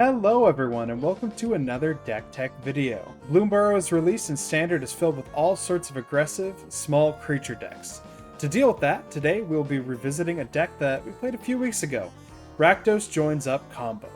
Hello everyone and welcome to another deck tech video. Bloomburrow is released and Standard is filled with all sorts of aggressive, small creature decks. To deal with that, today we'll be revisiting a deck that we played a few weeks ago, Rakdos Joins Up combo.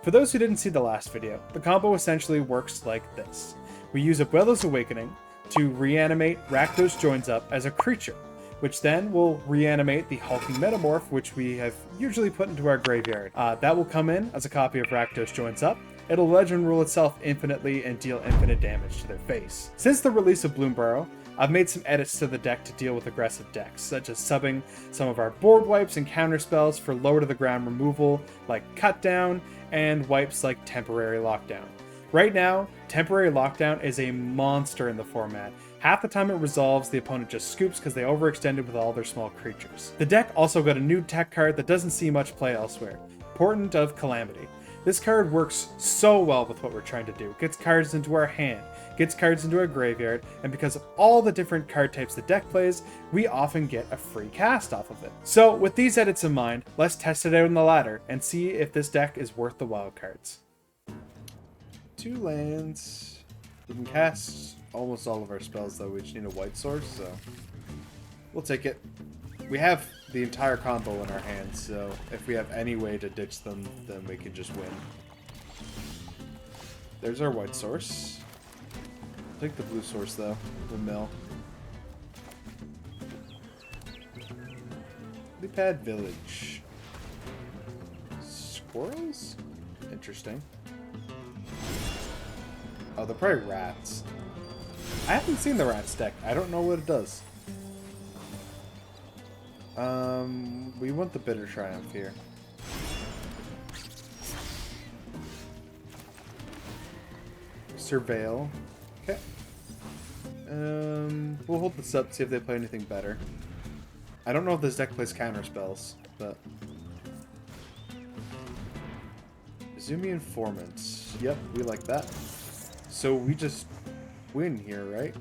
For those who didn't see the last video, the combo essentially works like this. We use Abuela's Awakening to reanimate Rakdos Joins Up as a creature, which then will reanimate the hulking metamorph, which we have usually put into our graveyard. That will come in as a copy of Rakdos Joins Up. It'll legend rule itself infinitely and deal infinite damage to their face. Since the release of Bloomburrow, I've made some edits to the deck to deal with aggressive decks, such as subbing some of our board wipes and counter spells for lower to the ground removal, like Cut Down, and wipes like Temporary Lockdown. Right now, Temporary Lockdown is a monster in the format. Half the time it resolves, the opponent just scoops because they overextended with all their small creatures. The deck also got a new tech card that doesn't see much play elsewhere, Portent of Calamity. This card works so well with what we're trying to do. Gets cards into our hand, gets cards into our graveyard, and because of all the different card types the deck plays, we often get a free cast off of it. So with these edits in mind, let's test it out on the ladder and see if this deck is worth the wild cards. 2 lands. We can cast almost all of our spells, though. We just need a white source, so we'll take it. We have the entire combo in our hands, so if we have any way to ditch them, then we can just win. There's our white source. I'll take the blue source, though. The mill. Lipad Village. Squirrels? Interesting. Oh, they're probably rats. I haven't seen the rats deck. I don't know what it does. We want the Bitter Triumph here. Surveil. Okay. We'll hold this up, see if they play anything better. I don't know if this deck plays counter spells, but Izumi Informant. Yep, we like that. So we just win here, right?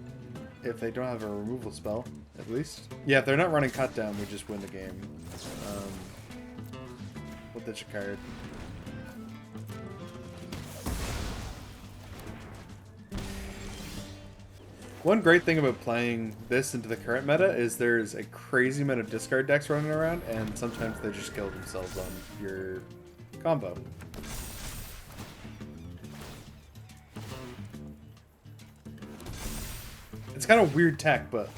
If they don't have a removal spell, at least. Yeah, if they're not running Cut Down, we just win the game. We'll ditch a card. One great thing about playing this into the current meta is there's a crazy amount of discard decks running around, and sometimes they just kill themselves on your combo. It's kind of weird tech, but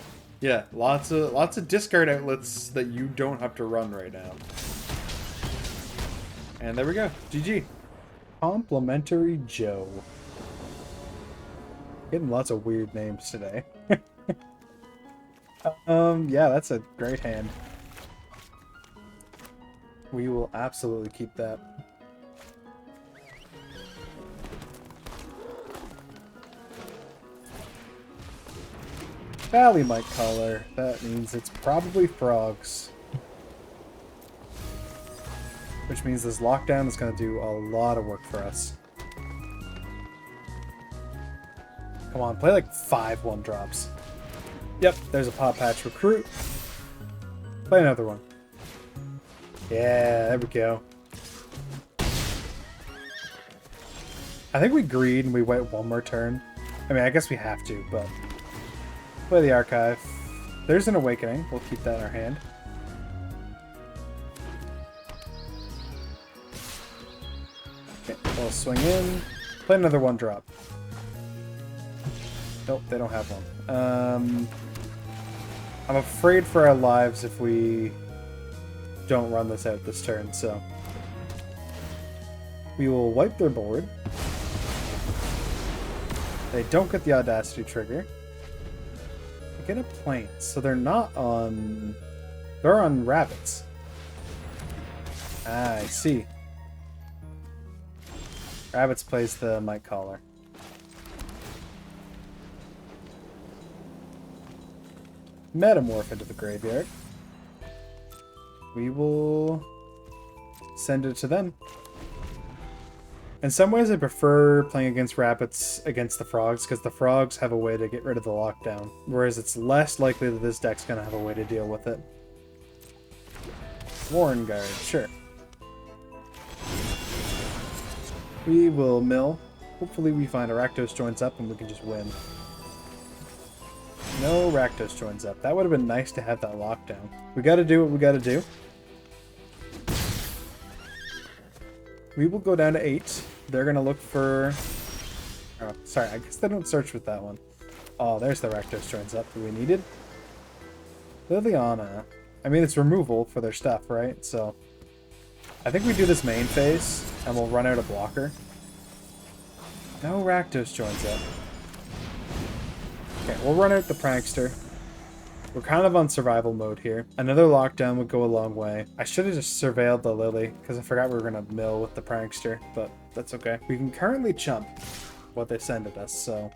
yeah, lots of discard outlets that you don't have to run right now. And there we go. GG. Complimentary Joe. Getting lots of weird names today. Yeah, that's a great hand. We will absolutely keep that. Valley Mite Collar. That means it's probably frogs. Which means this lockdown is going to do a lot of work for us. Come on, play like 5 1-drops. Yep, there's a Paw Patch Recruit. Play another one. Yeah, there we go. I think we greed and we wait one more turn. I mean, I guess we have to, but play the Archive. There's an Awakening. We'll keep that in our hand. Okay, we'll swing in. Play another 1-drop. Nope, they don't have one. I'm afraid for our lives if we don't run this out this turn, so we will wipe their board. They don't get the Audacity trigger. Get a plane, so they're not on... They're on rabbits. Ah, I see. Rabbits plays the Mite Collar. Metamorph into the graveyard. We will send it to them. In some ways, I prefer playing against rabbits against the frogs, because the frogs have a way to get rid of the lockdown, whereas it's less likely that this deck's going to have a way to deal with it. Warren Guard, sure. We will mill. Hopefully we find a Rakdos Joins Up and we can just win. No Rakdos Joins Up. That would have been nice to have that lockdown. We gotta do what we gotta do. We will go down to 8. They're gonna look for... Oh, sorry, I guess they don't search with that one. Oh, there's the Rakdos Joins Up that we needed. Liliana. I mean, it's removal for their stuff, right? So, I think we do this main phase, and we'll run out a blocker. No Rakdos Joins Up. Okay, we'll run out the Prankster. We're kind of on survival mode here. Another lockdown would go a long way. I should have just surveilled the Lily, because I forgot we were going to mill with the Prankster, but that's okay. We can currently chump what they send at us, so...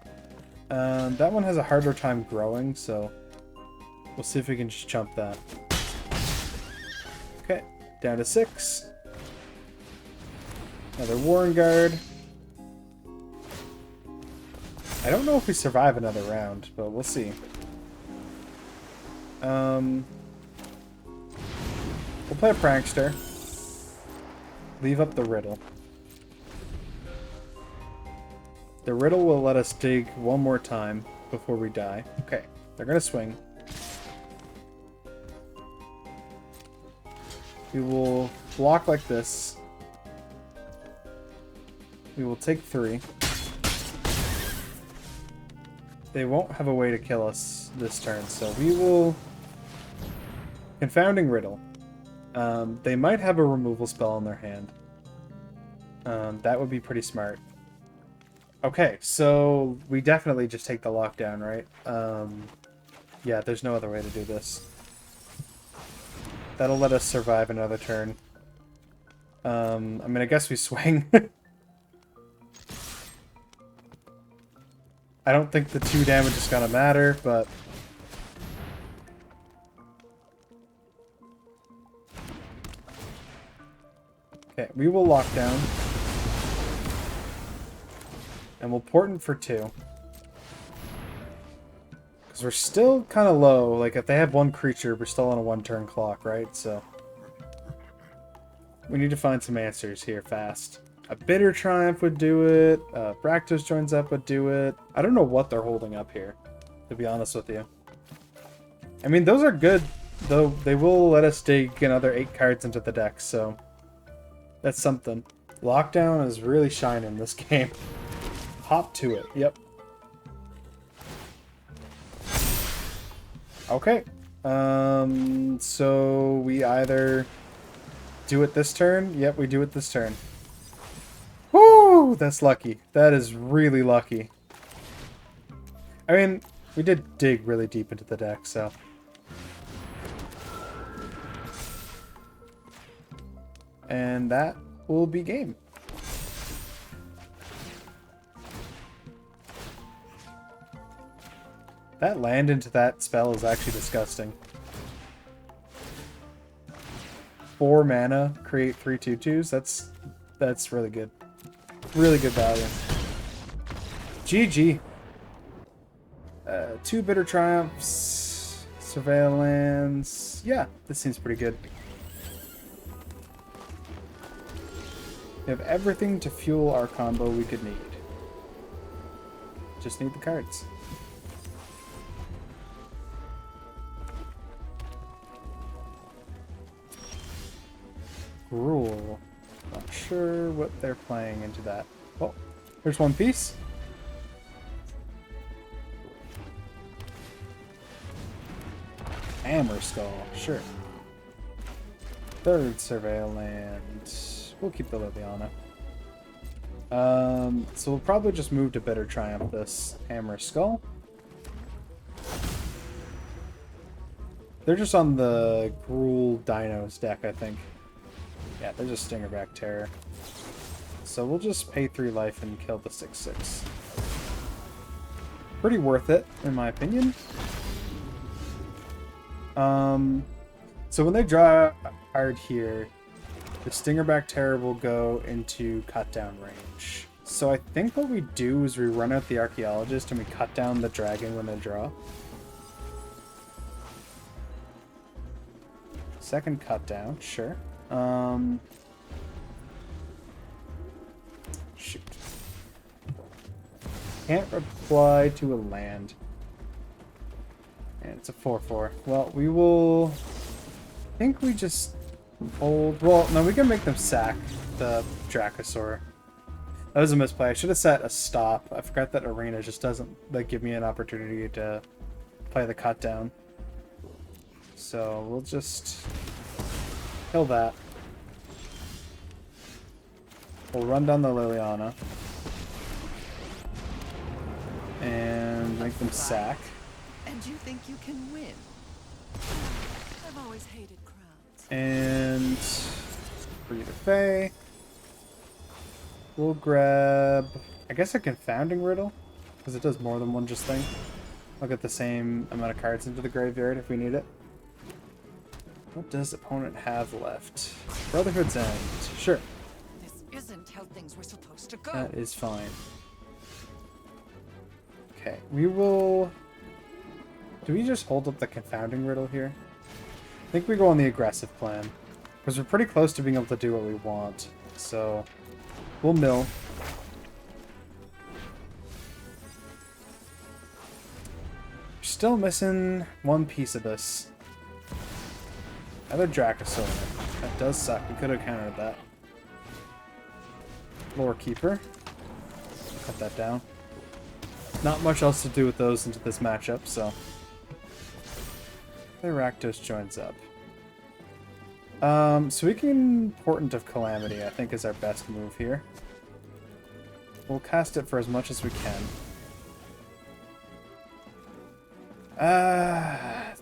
that one has a harder time growing, so... We'll see if we can just chump that. Okay, down to 6. Another Warren Guard. I don't know if we survive another round, but we'll see. We'll play a Prankster. Leave up the Riddle. The Riddle will let us dig one more time before we die. Okay, they're gonna swing. We will block like this. We will take 3. They won't have a way to kill us this turn, so we will... Confounding Riddle. They might have a removal spell in their hand. That would be pretty smart. Okay, so we definitely just take the lockdown, right? Yeah, there's no other way to do this. That'll let us survive another turn. I mean, I guess we swing. I don't think the 2 damage is gonna matter, but... Okay, we will lock down. And we'll Portent for 2. Because we're still kind of low. Like, if they have 1 creature, we're still on a 1-turn clock, right? So... We need to find some answers here fast. A Bitter Triumph would do it. Rakdos Joins Up would do it. I don't know what they're holding up here, to be honest with you. I mean, those are good, though they will let us dig another 8 cards into the deck, so... That's something. Lockdown is really shining this game. Hop to it, yep. Okay. So we either do it this turn? Yep, we do it this turn. Woo! That's lucky. That is really lucky. I mean, we did dig really deep into the deck, so... And that will be game. That land into that spell is actually disgusting. 4 mana, create 3 2/2s. That's really good. Really good value. GG. 2 Bitter Triumphs. Surveillance. Yeah, this seems pretty good. We have everything to fuel our combo we could need. Just need the cards. Rule. Not sure what they're playing into that. Oh, there's 1 piece. Hammer Skull, sure. 3rd Surveillance. We'll keep the Liliana. So we'll probably just move to Bitter Triumph this Hammer Skull. They're just on the Gruul Dinos deck, I think. Yeah, they're just Stingerback Terror. So we'll just pay 3 life and kill the 6/6. Pretty worth it, in my opinion. So when they draw a card here, the Stingerback Terror will go into cut down range. So I think what we do is we run out the Archaeologist and we cut down the dragon when they draw. Second cut down, sure. Shoot. Can't reply to a land. And it's a 4/4. Well, we will... I think we just hold... Well, no, we can make them sack the Dracosaur. That was a misplay. I should have set a stop. I forgot that arena just doesn't like give me an opportunity to play the cut down. So we'll just kill that. We'll run down the Liliana. And make them sack. And you think you can win? I've always hated crowds. And free to Fae. We'll grab, I guess, a confounding riddle, because it does more than one just thing. I'll get the same amount of cards into the graveyard if we need it. What does opponent have left? Brotherhood's End. Sure. This isn't how things were supposed to go. That is fine. Okay, we will... Do we just hold up the confounding riddle here? I think we go on the aggressive plan, because we're pretty close to being able to do what we want. So, we'll mill. We're still missing one piece of this. Another Dracosaur. That does suck. We could have countered that. Lore Keeper. Cut that down. Not much else to do with those into this matchup, so... Esper Rakdos Joins Up. So we can Portent of Calamity, I think, is our best move here. We'll cast it for as much as we can.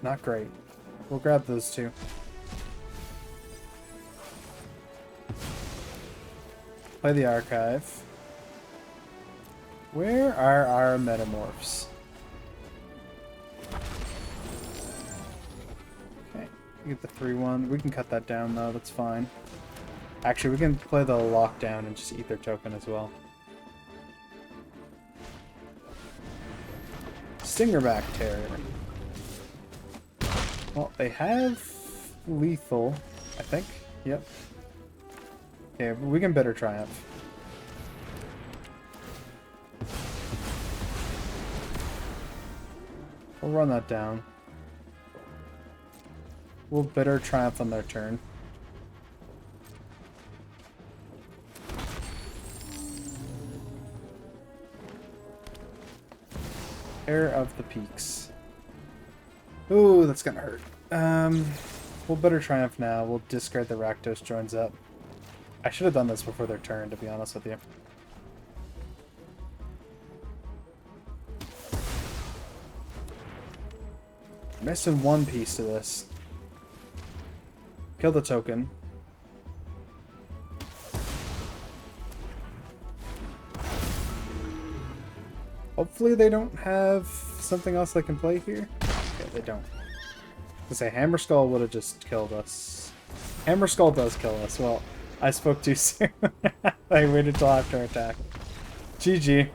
Not great. We'll grab those two. Play the archive. Where are our metamorphs? Okay, we get the 3/1. We can cut that down though, that's fine. Actually, we can play the lockdown and just eat their token as well. Stingerback Terrier. Well, they have lethal, I think. Yep. Okay, we can Bitter Triumph. We'll run that down. We'll Bitter Triumph on their turn. Heir of the Peaks. Ooh, that's gonna hurt. We'll Bitter Triumph now. We'll discard the Rakdos Joins Up. I should have done this before their turn, to be honest with you. Missing one piece to this. Kill the token. Hopefully they don't have something else they can play here. Okay, they don't. I say Hammerskull would have just killed us. Hammerskull does kill us. Well, I spoke too soon. I waited till after attack. GG.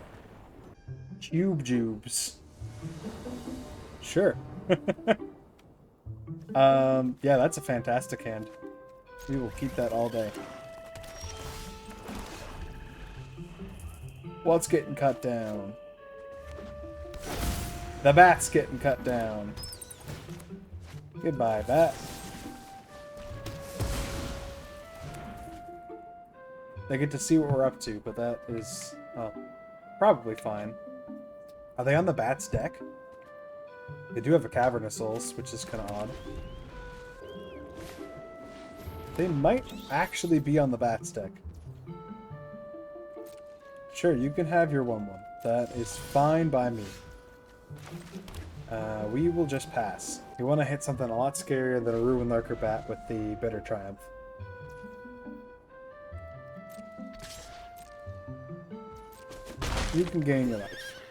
Cube Jubes. Sure. Yeah, that's a fantastic hand. We will keep that all day. What's getting cut down? The bat's getting cut down. Goodbye, bat. They get to see what we're up to, but that is probably fine. Are they on the bat's deck? They do have a Cavernous Souls, which is kind of odd. They might actually be on the bat's deck. Sure, you can have your 1/1. That is fine by me. We will just pass. You want to hit something a lot scarier than a Ruin Lurker bat with the Bitter Triumph. You can gain your life.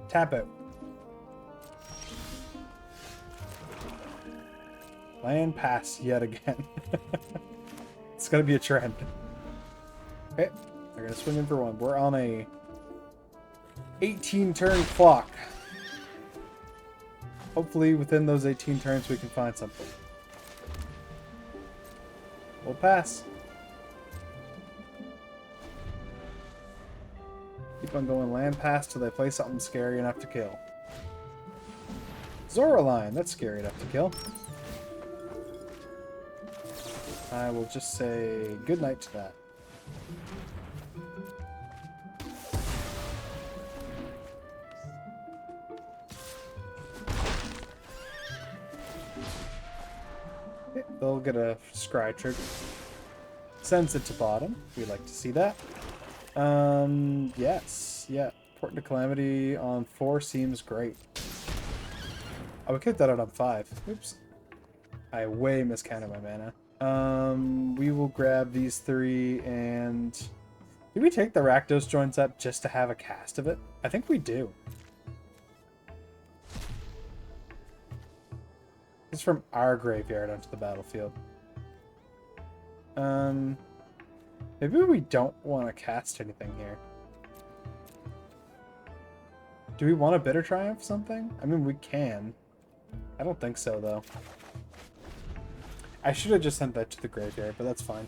Tap out. Land pass yet again. It's gonna be a trend. Okay, they're gonna swing in for one. We're on a 18 turn clock. Hopefully within those 18 turns we can find something. We'll pass. Keep on going land pass till they play something scary enough to kill. Zoraline, that's scary enough to kill. I will just say good night to that. Okay, they'll get a scry trigger. Sends it to bottom. We'd like to see that. Yes. Yeah. Portent of Calamity on 4 seems great. I would kick that out on 5. Oops. I way miscounted my mana. We will grab these 3 and... Did we take the Rakdos Joins Up just to have a cast of it? I think we do. It's from our graveyard onto the battlefield. Maybe we don't want to cast anything here. Do we want a Bitter Triumph something? I mean, we can. I don't think so, though. I should have just sent that to the graveyard, but that's fine.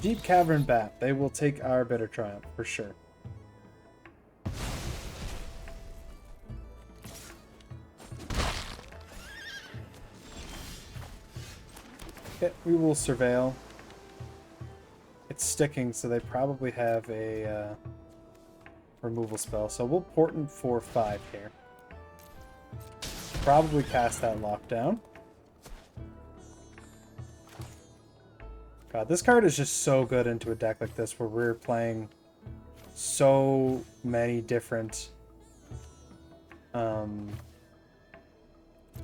Deep Cavern Bat. They will take our Bitter Triumph, for sure. Okay, we will Surveil. It's sticking, so they probably have a removal spell. So we'll Portent for 5 here. Probably cast that Lockdown. God, this card is just so good into a deck like this where we're playing so many different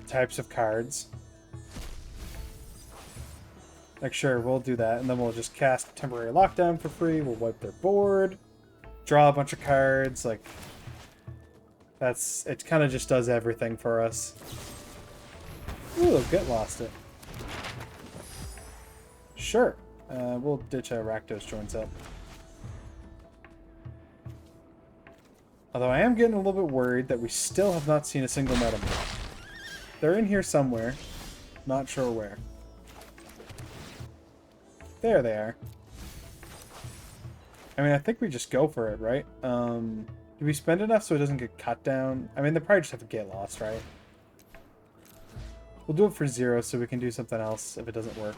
types of cards. Like, sure, we'll do that, and then we'll just cast Temporary Lockdown for free. We'll wipe their board, draw a bunch of cards. Like, it kind of just does everything for us. Ooh, Get Lost it. Sure. We'll ditch a Rakdos Joins Up. Although I am getting a little bit worried that we still have not seen a single Metamorph. They're in here somewhere. Not sure where. There they are. I mean, I think we just go for it, right? Do we spend enough so it doesn't get cut down? I mean, they probably just have to get lost, right? We'll do it for 0 so we can do something else if it doesn't work.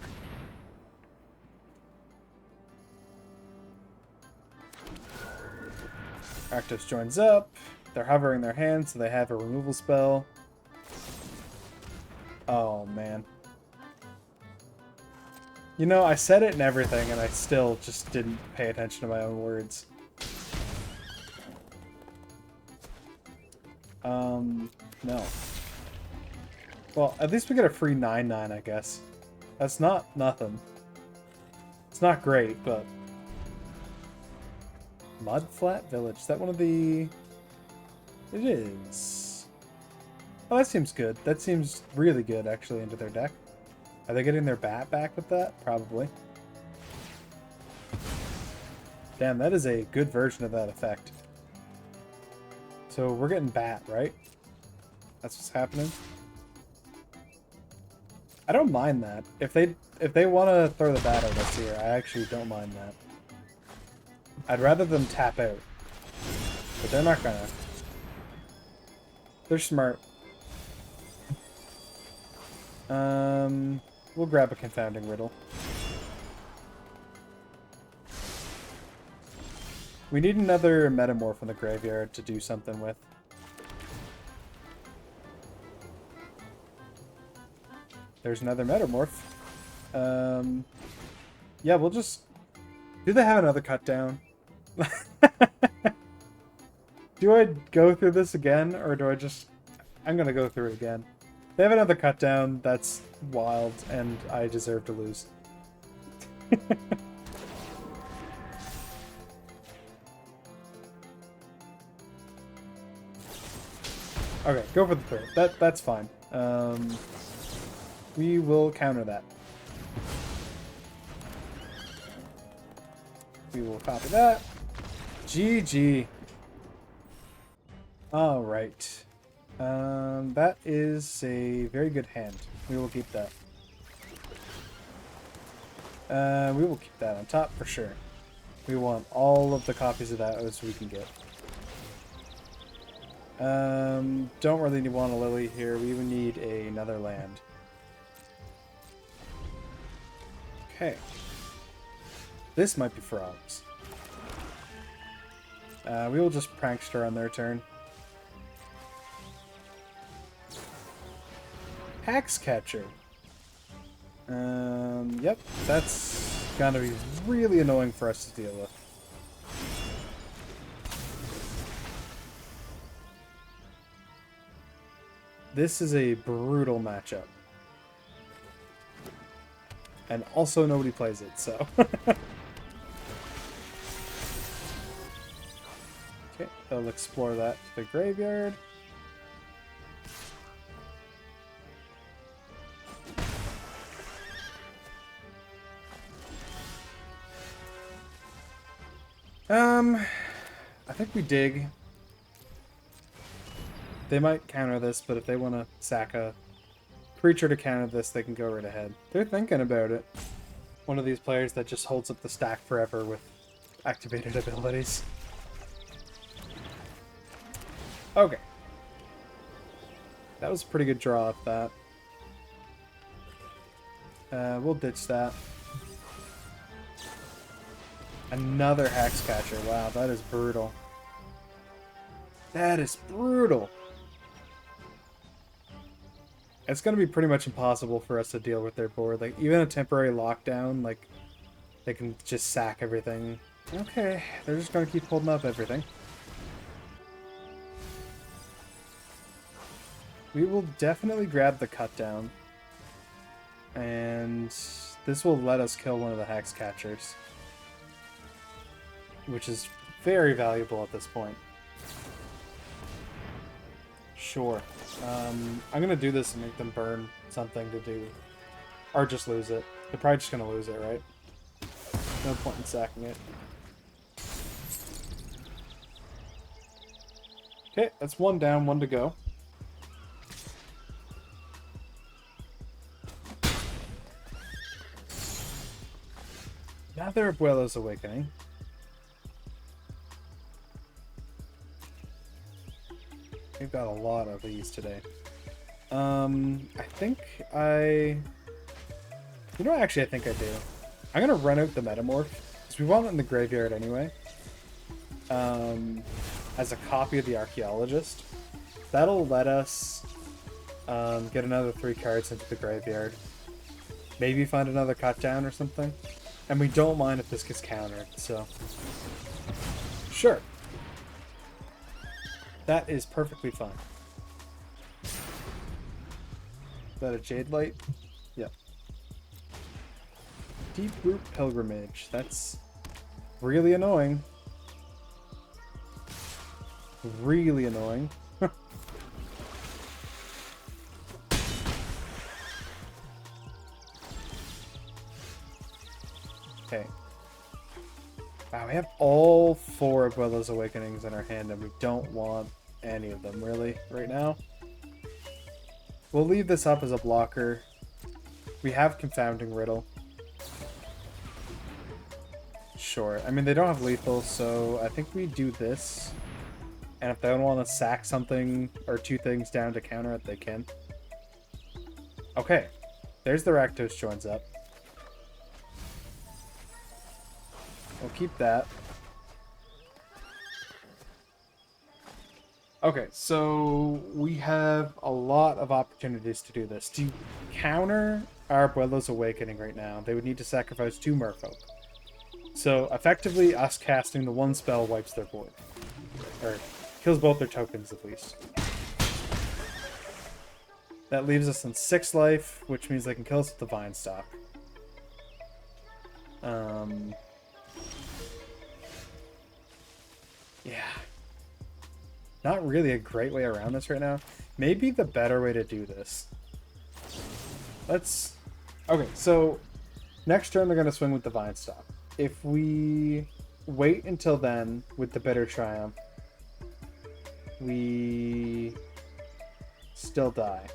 Rakdos Joins Up. They're hovering their hand, so they have a removal spell. Oh, man. You know, I said it and everything, and I still just didn't pay attention to my own words. No. Well, at least we get a free 9/9, I guess. That's not nothing. It's not great, but... Mudflat Village. Is that one of the... It is. Oh, that seems good. That seems really good, actually, into their deck. Are they getting their bat back with that? Probably. Damn, that is a good version of that effect. So we're getting bat, right? That's what's happening. I don't mind that. If they want to throw the bat at us here, I actually don't mind that. I'd rather them tap out. But they're not gonna. They're smart. We'll grab a Confounding Riddle. We need another Metamorph in the graveyard to do something with. There's another Metamorph. Yeah, we'll just... Do they have another cut down? Do I go through this again, or do I just... I'm gonna go through it again. They have another cut down. That's wild, and I deserve to lose. Okay, go for the third. That's fine. We will counter that. We will copy that. GG. All right. That is a very good hand. We will keep that. We will keep that on top for sure. We want all of the copies of that as we can get. Don't really want a lily here. We would need another land. Okay. This might be frogs. We will just prankster on their turn. Axe Catcher. Yep, that's gonna be really annoying for us to deal with. This is a brutal matchup. And also nobody plays it, so. Okay, they'll explore that to the graveyard. I think we dig. They might counter this, but if they want to sack a creature to counter this, they can go right ahead. They're thinking about it. One of these players that just holds up the stack forever with activated abilities. Okay. That was a pretty good draw of that. We'll ditch that. Another Hex Catcher. Wow, that is brutal. That is brutal. It's going to be pretty much impossible for us to deal with their board. Like, even a temporary lockdown, like, they can just sack everything. Okay, they're just going to keep holding up everything. We will definitely grab the cut down. And this will let us kill one of the Hex Catchers, which is very valuable at this point. Sure. I'm going to do this and make them burn something to do. Or just lose it. They're probably just going to lose it, right? No point in sacking it. Okay, that's one down, one to go. Another Abuela's Awakening. We've got a lot of these today. I think I... You know what, actually I think I do. I'm gonna run out the Metamorph, because we want it in the graveyard anyway. As a copy of the Archaeologist. That'll let us get another 3 cards into the graveyard. Maybe find another cut down or something. And we don't mind if this gets countered, so... Sure. That is perfectly fine. Is that a Jade Light? Yep. Deep Root Pilgrimage. That's really annoying. Really annoying. Okay. Wow, we have all 4 Abuela's Awakenings in our hand, and we don't want any of them, really, right now. We'll leave this up as a blocker. We have Confounding Riddle. Sure. I mean, they don't have lethal, so I think we do this. And if they don't want to sack something or 2 things down to counter it, they can. Okay. There's the Rakdos Joins Up. We'll keep that. Okay, so we have a lot of opportunities to do this. To counter our Abuela's Awakening right now, they would need to sacrifice 2 Merfolk. So, effectively, us casting the 1 spell wipes their board. Or, kills both their tokens, at least. That leaves us in 6 life, which means they can kill us with Divine Stock. Yeah. Not really a great way around this right now. Maybe the better way to do this. Let's... Okay, so next turn they're going to swing with Divine Stock. If we wait until then with the Bitter Triumph, we still die.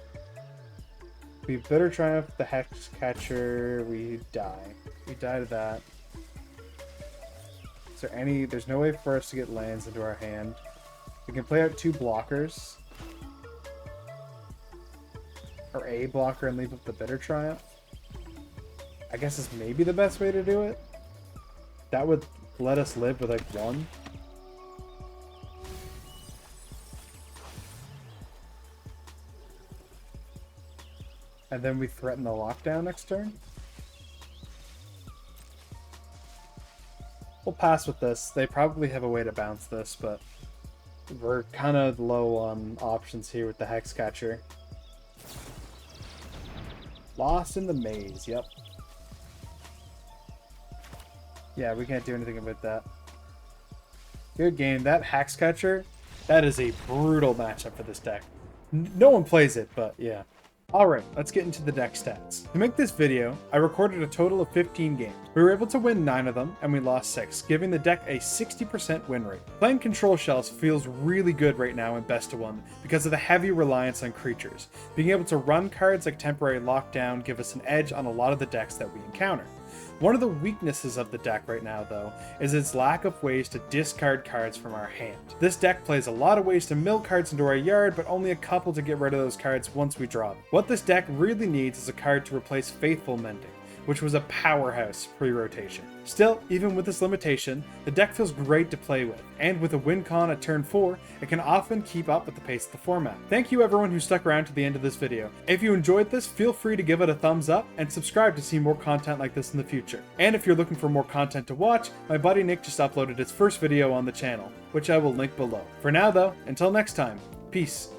We Bitter Triumph the Hex Catcher, we die. We die to that. Is there any... There's no way for us to get lands into our hand. We can play out 2 blockers. Or a blocker and leave up the Bitter Triumph. I guess is maybe the best way to do it. That would let us live with like 1. And then we threaten the lockdown next turn. We'll pass with this. They probably have a way to bounce this, but we're kind of low on options here with the Hexcatcher. Lost in the Maze, yep. Yeah, we can't do anything about that. Good game. That Hexcatcher, that is a brutal matchup for this deck. No one plays it, but yeah. Alright, let's get into the deck stats. To make this video, I recorded a total of 15 games. We were able to win 9 of them, and we lost 6, giving the deck a 60% win rate. Playing Control Shells feels really good right now in Best of 1 because of the heavy reliance on creatures. Being able to run cards like Temporary Lockdown give us an edge on a lot of the decks that we encounter. One of the weaknesses of the deck right now, though, is its lack of ways to discard cards from our hand. This deck plays a lot of ways to mill cards into our yard, but only a couple to get rid of those cards once we draw them. What this deck really needs is a card to replace Faithful Mending, which was a powerhouse pre-rotation. Still, even with this limitation, the deck feels great to play with, and with a win con at turn 4, it can often keep up with the pace of the format. Thank you everyone who stuck around to the end of this video. If you enjoyed this, feel free to give it a thumbs up, and subscribe to see more content like this in the future. And if you're looking for more content to watch, my buddy Nick just uploaded his first video on the channel, which I will link below. For now though, until next time, peace.